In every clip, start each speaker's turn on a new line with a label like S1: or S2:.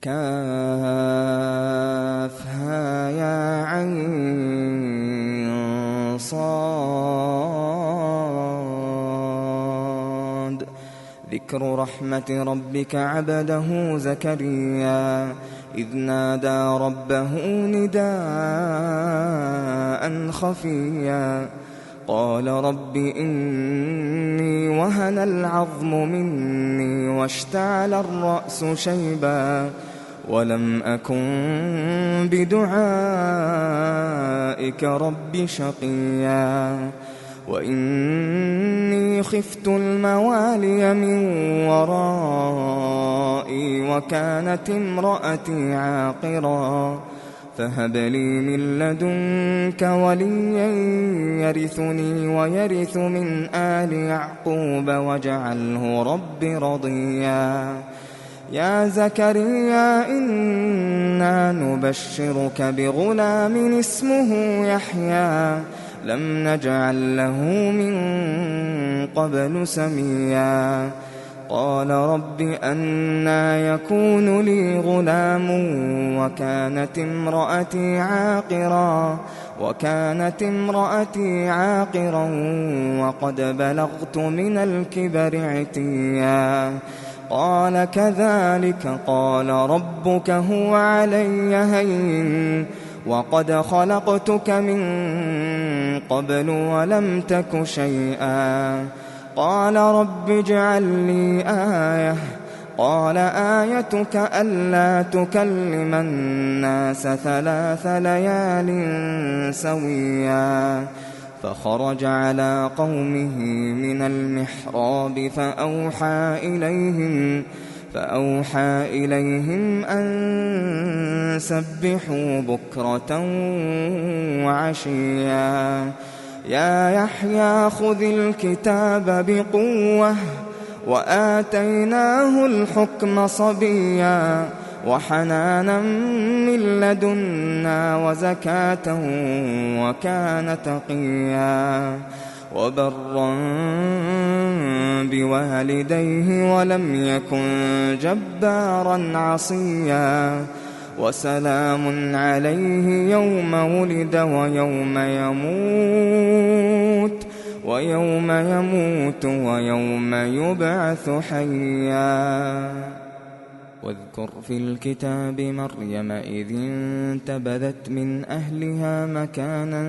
S1: كافها يا عين صاد. ذكر رحمة ربك عبده زكريا إذ نادى ربه نداء خفيا قال رب إني وهن العظم مني واشتعل الرأس شيبا ولم أكن بدعائك رب شقيا وإني خفت الموالي من ورائي وكانت امرأتي عاقرا فهب لي من لدنك وليا يرثني ويرث من آل يعقوب واجعله رب رضيا. يا زكريا إنا نبشرك بغلام اسمه يحيى لم نجعل له من قبل سميا قال رب أنى يكون لي غلام وكانت امرأتي عاقرا وقد بلغت من الكبر عتيا قال كذلك قال ربك هو علي هين وقد خلقتك من قبل ولم تك شيئا قال رب اجعل لي آية قال آيتك ألا تكلم الناس 3 ليال سويا فخرج على قومه من المحراب فأوحى إليهم أن سبحوا بكرة وعشيا يا يحيى خذ الكتاب بقوة وآتيناه الحكم صبيا وحنانا من لدنا وزكاة وكان تقيا وبرا بوالديه ولم يكن جبارا عصيا وسلام عليه يوم ولد ويوم يموت ويوم يبعث حيا واذكر في الكتاب مريم إذ انتبذت من أهلها مكانا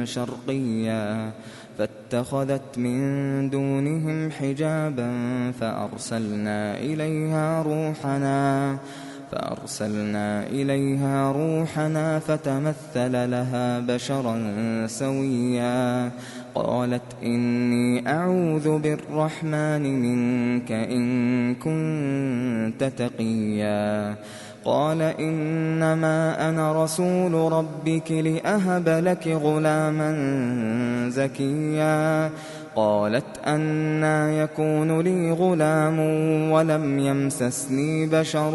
S1: شرقيا فاتخذت من دونهم حجابا فأرسلنا إليها روحنا فتمثل لها بشرا سويا قالت إني أعوذ بالرحمن منك إن كنت تقيا قال إنما أنا رسول ربك لأهب لك غلاما زكيا قالت أنى يكون لي غلام ولم يمسسني بشر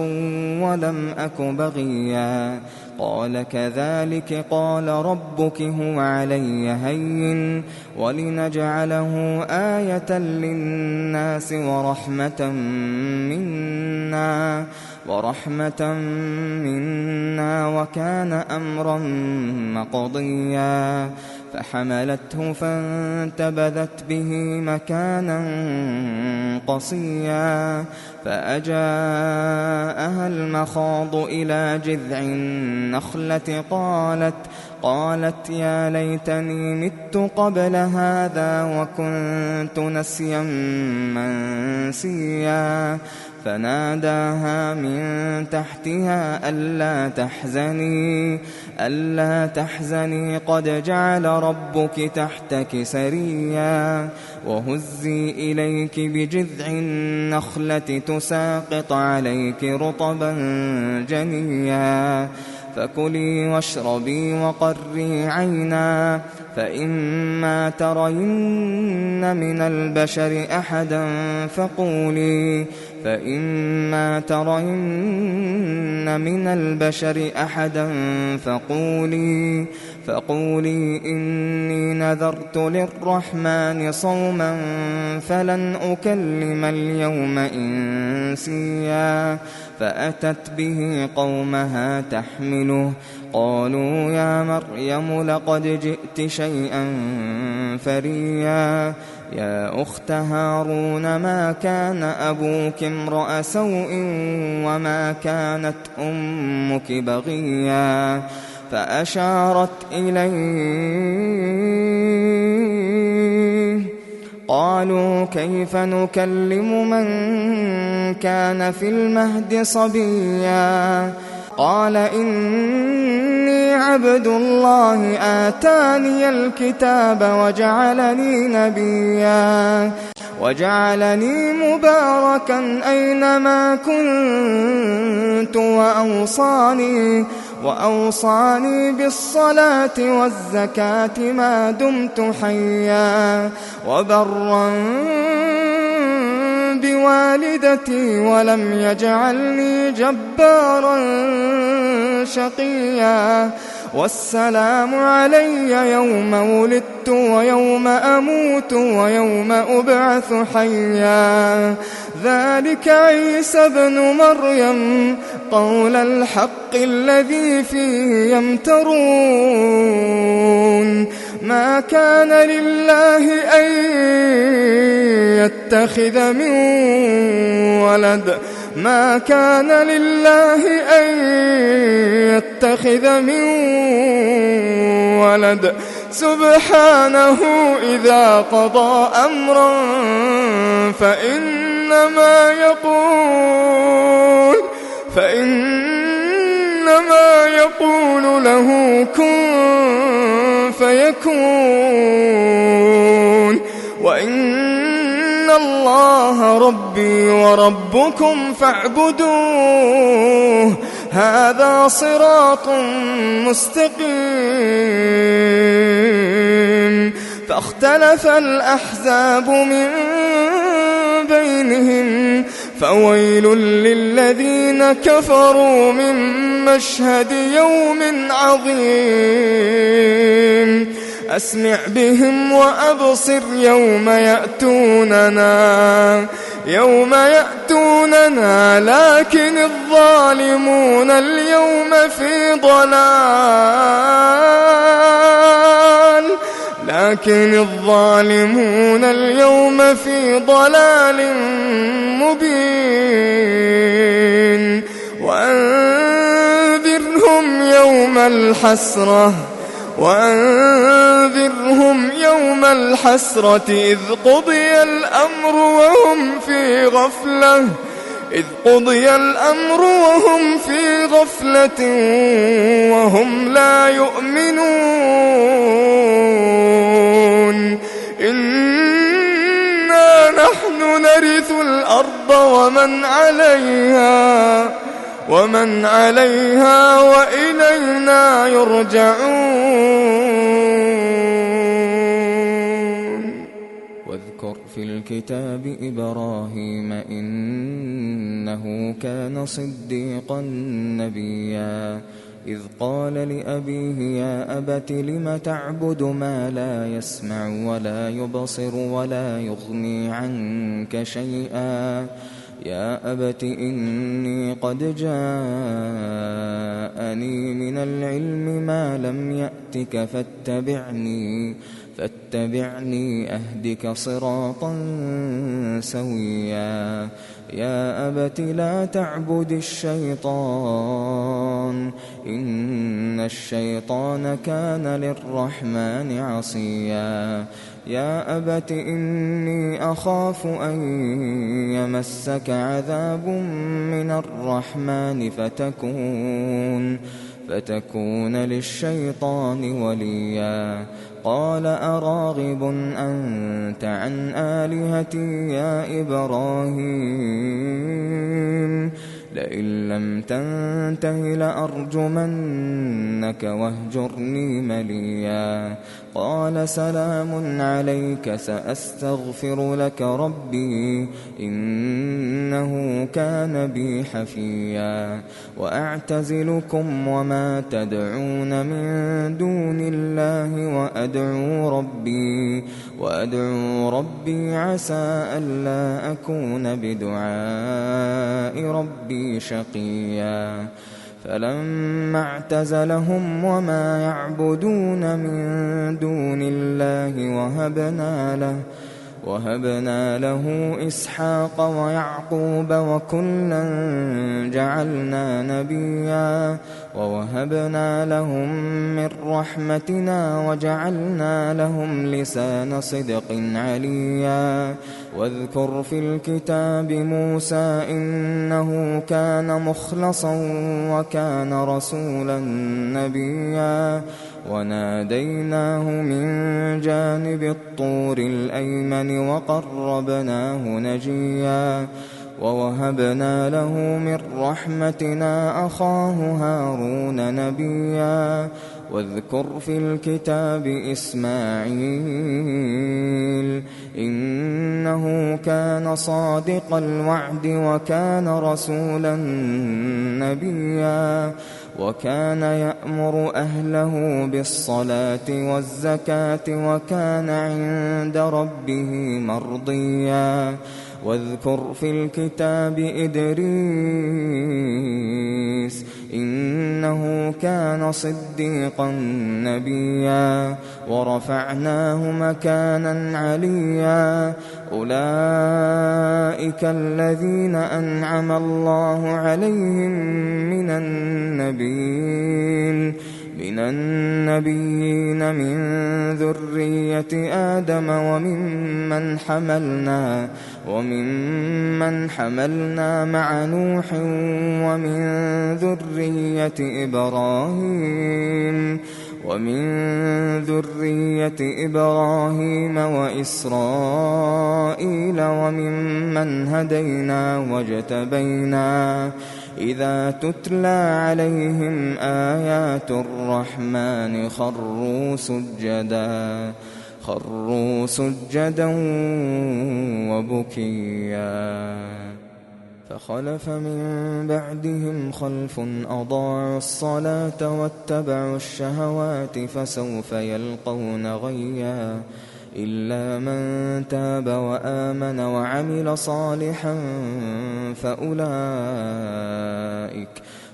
S1: ولم أك بغيا قال كذلك قال ربك هو علي هين ولنجعله آية للناس ورحمة منا وكان أمرا مقضيا فحملته فانتبذت به مكانا قصيا فأجاءها المخاض إلى جذع النخلة قالت يا ليتني مت قبل هذا وكنت نسيا منسيا فناداها من تحتها ألا تحزني قد جعل ربك تحتك سريا وهزي إليك بجذع النخلة تساقط عليك رطبا جنيا فكلي واشربي وقري عينا فإما ترين من البشر أحدا فقولي إني نذرت للرحمن صوما فلن أكلم اليوم إنسيا فأتت به قومها تحمله قالوا يا مريم لقد جئت شيئا فريا يا أخت هارون ما كان أبوك امرأ سوء وما كانت أمك بغيا فأشارت إليه قالوا كيف نكلم من كان في المهد صبيا قال إني عبد الله آتاني الكتاب وجعلني نبيا وجعلني مباركا أينما كنت وأوصاني بالصلاة والزكاة ما دمت حيا وبرا بوالدتي ولم يجعلني جبارا شقيا والسلام علي يوم ولدت ويوم أموت ويوم أبعث حيا ذلك عيسى ابن مريم قول الحق الذي فيه يمترون ما كان لله أن يتخذ من ولد ما كان لله أن يتخذ من ولد سبحانه إذا قضى أمرا فإنما يقول له كن فيكون وإن الله ربي وربكم فاعبدوه هذا صراط مستقيم فاختلف الأحزاب من بينهم فويل للذين كفروا من مشهد يوم عظيم أسمع بهم وأبصر يوم يأتوننا لكن الظالمون اليوم في ضلال مبين وأنذرهم يوم الحسرة إذ قضي الأمر وهم في غفلة وهم لا يؤمنون إنا نحن نرث الأرض ومن عليها وإلينا يرجعون واذكر في الكتاب إبراهيم إنه كان صديقا نبيا إذ قال لأبيه يا أبت لم تعبد ما لا يسمع ولا يبصر ولا يغني عنك شيئا يا أبت إني قد جاءني من العلم ما لم يأتك فاتبعني أهدك صراطا سويا يا أبت لا تعبد الشيطان إن الشيطان كان للرحمن عصيا يا أبت إني أخاف أن يمسك عذاب من الرحمن فتكون للشيطان وليا قال أراغب أنت عن آلهتي يا إبراهيم لئن لم تنته لأرجمنك واهجرني مليا قال سلام عليك سأستغفر لك ربي إنه كان بي حفيا وأعتزلكم وما تدعون من دون الله وأدعو
S2: وأدعو ربي عسى ألا أكون بدعاء ربي شقيا فلما اعتزلهم وما يعبدون من دون الله وهبنا له إسحاق ويعقوب وكلا جعلنا نبيا ووهبنا لهم من رحمتنا وجعلنا لهم لسان صدق عليا واذكر في الكتاب موسى إنه كان مخلصا وكان رسولا نبيا وناديناه من جانب الطور الأيمن وقربناه نجيا ووهبنا له من رحمتنا أخاه هارون نبيا واذكر في الكتاب إسماعيل إنه كان صادق الوعد وكان رسولا نبيا وكان يأمر أهله بالصلاة والزكاة وكان عند ربه مرضيا واذكر في الكتاب إدريس إنه كان صديقا نبيا ورفعناه مكانا عليا أولئك الذين أنعم الله عليهم من النبيين من ذرية آدم وممن حملنا مع نوح ومن ذرية إبراهيم وإسرائيل وممن هدينا واجتبينا إذا تتلى عليهم آيات الرحمن خروا سجدا وبكيا فخلف من بعدهم خلف أضاعوا الصلاة واتبعوا الشهوات فسوف يلقون غيا إلا من تاب وآمن وعمل صالحا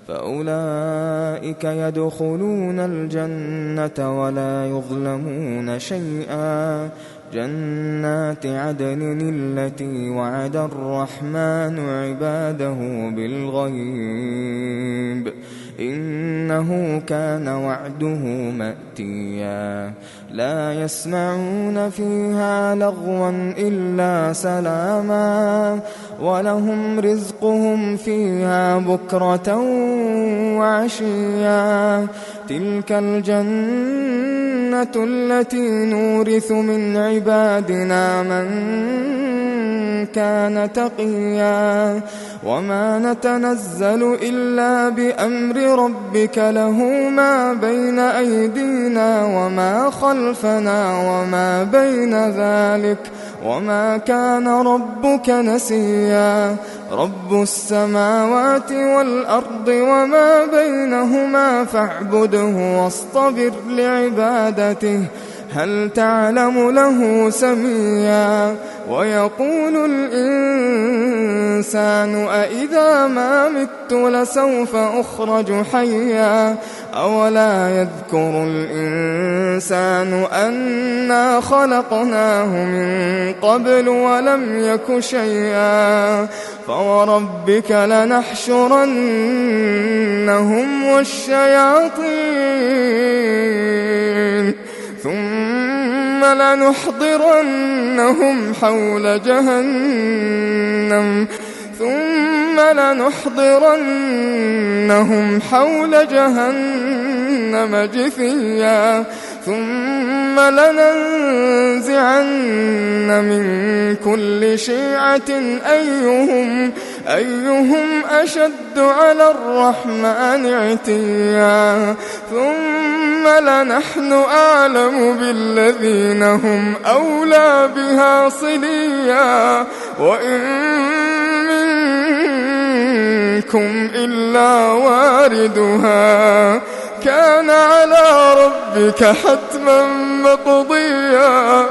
S2: فأولئك يدخلون الجنة ولا يظلمون شيئا جنات عدن التي وعد الرحمن عباده بالغيب إنه كان وعده مأتيا لا يسمعون فيها لغوا إلا سلاما ولهم رزقهم فيها بكرة وعشيا تلك الجنة التي نورث من عبادنا من كان تقيا وما نتنزل إلا بأمر ربك له ما بين أيدينا وما خلفنا وما بين ذلك وما كان ربك نسيا رب السماوات والأرض وما بينهما فاعبده واصطبر لعبادته هل تعلم له سميا ويقول الإنسان أإذا ما مت لسوف أخرج حيا أولا يذكر الإنسان أنا خلقناه من قبل ولم يك شيئا فوربك لنحشرنهم والشياطين ثم لنحضرنهم حول جهنم جثيا ثم لننزعن من كل شيعة أيهم أشد على الرحمن عتيا ثم لنحن أعلم بالذين هم أولى بها صليا وإن منكم إلا واردها كان على ربك حتما مقضيا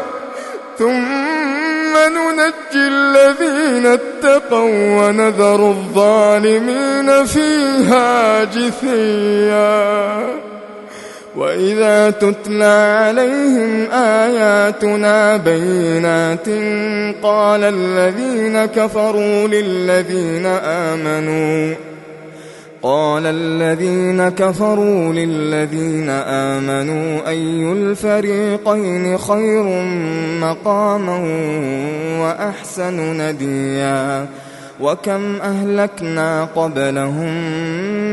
S1: ثم ننجي الذين اتقوا ونذر الظالمين فيها جثيا وإذا تتلى عليهم آياتنا بينات قال الذين كفروا للذين آمنوا أي الفريقين خير مقاما وأحسن نديا وكم أهلكنا قبلهم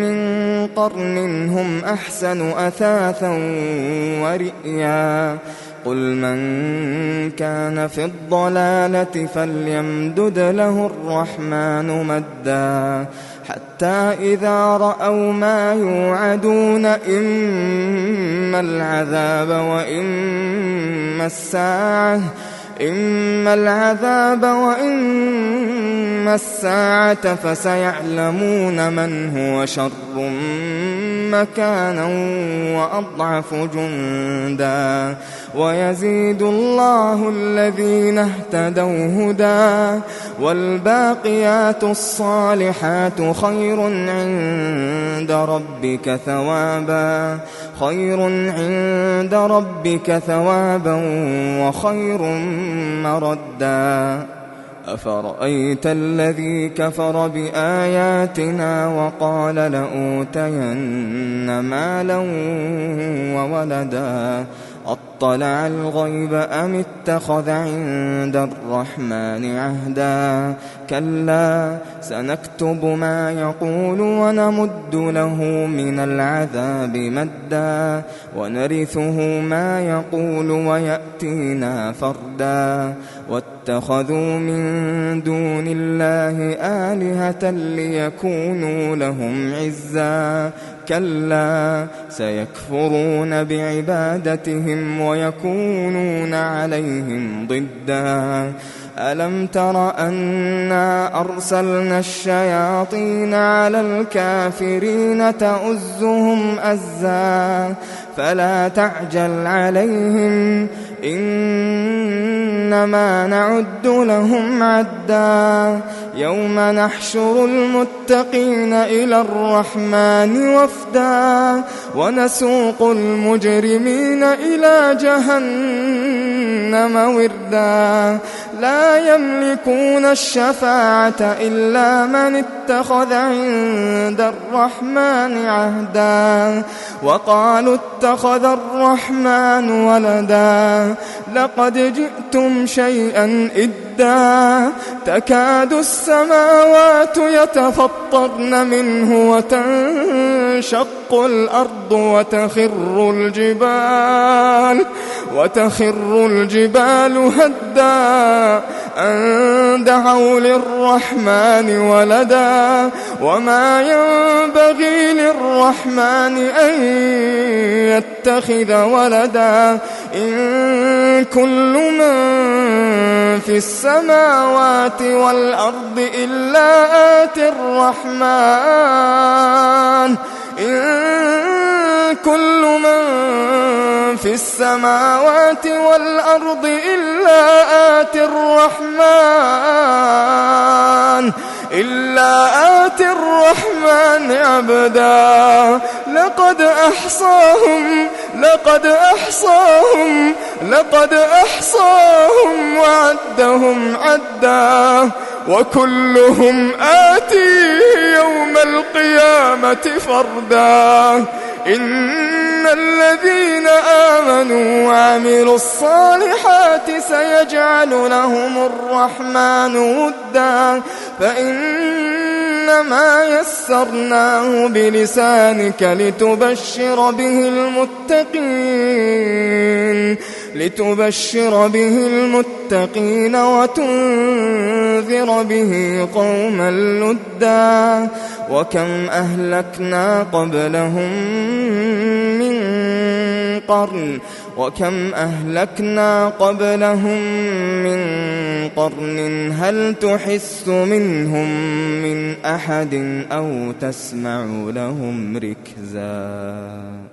S1: من قرن هم أحسن أثاثا ورئيا قل من كان في الضلالة فليمدد له الرحمن مدا حتى إذا رأوا ما يوعدون إما العذاب وإما الساعة فسيعلمون من هو شر مكانا وأضعف جندا ويزيد الله الذين اهتدوا هدى والباقيات الصالحات خير عند ربك ثوابا وخير مردا أفرأيت الذي كفر بآياتنا وقال لأوتين مالا وولدا أطلع الغيب أم اتخذ عند الرحمن عهدا كلا سنكتب ما يقول ونمد له من العذاب مدا ونرثه ما يقول ويأتينا فردا واتخذوا من دون الله آلهة ليكونوا لهم عزا كلا سيكفرون بعبادتهم ويكونون عليهم ضدا ألم تر أنا أرسلنا الشياطين على الكافرين تؤزهم أزا فلا تعجل عليهم إنما نعد لهم عدا يوم نحشر المتقين إلى الرحمن وفدا ونسوق المجرمين إلى جهنم وردا لا يملكون الشفاعة إلا من اتخذ عند الرحمن عهدا وقالوا اتخذ الرحمن ولدا لقد جئتم شيئا إدا تكاد السماوات يتفطرن منه وتنشق الأرض وتخر الجبال هدا أن دعوا للرحمن ولدا وما ينبغي للرحمن أن يتخذ ولدا إن كل من في السماوات والأرض إلا آتي الرحمن كل من في السماوات والأرض إلا آتي الرحمن عبدا لقد أحصاهم وعدهم عدا وكلهم آتيه يوم القيامة فردا إن الذين آمنوا وعملوا الصالحات سيجعل لهم الرحمن ودا فإنما يسرناه بلسانك لتبشر به المتقين وتنذر به قوما لدا وكم أهلكنا قبلهم من قرن هل تحس منهم من أحد أو تسمع لهم ركزا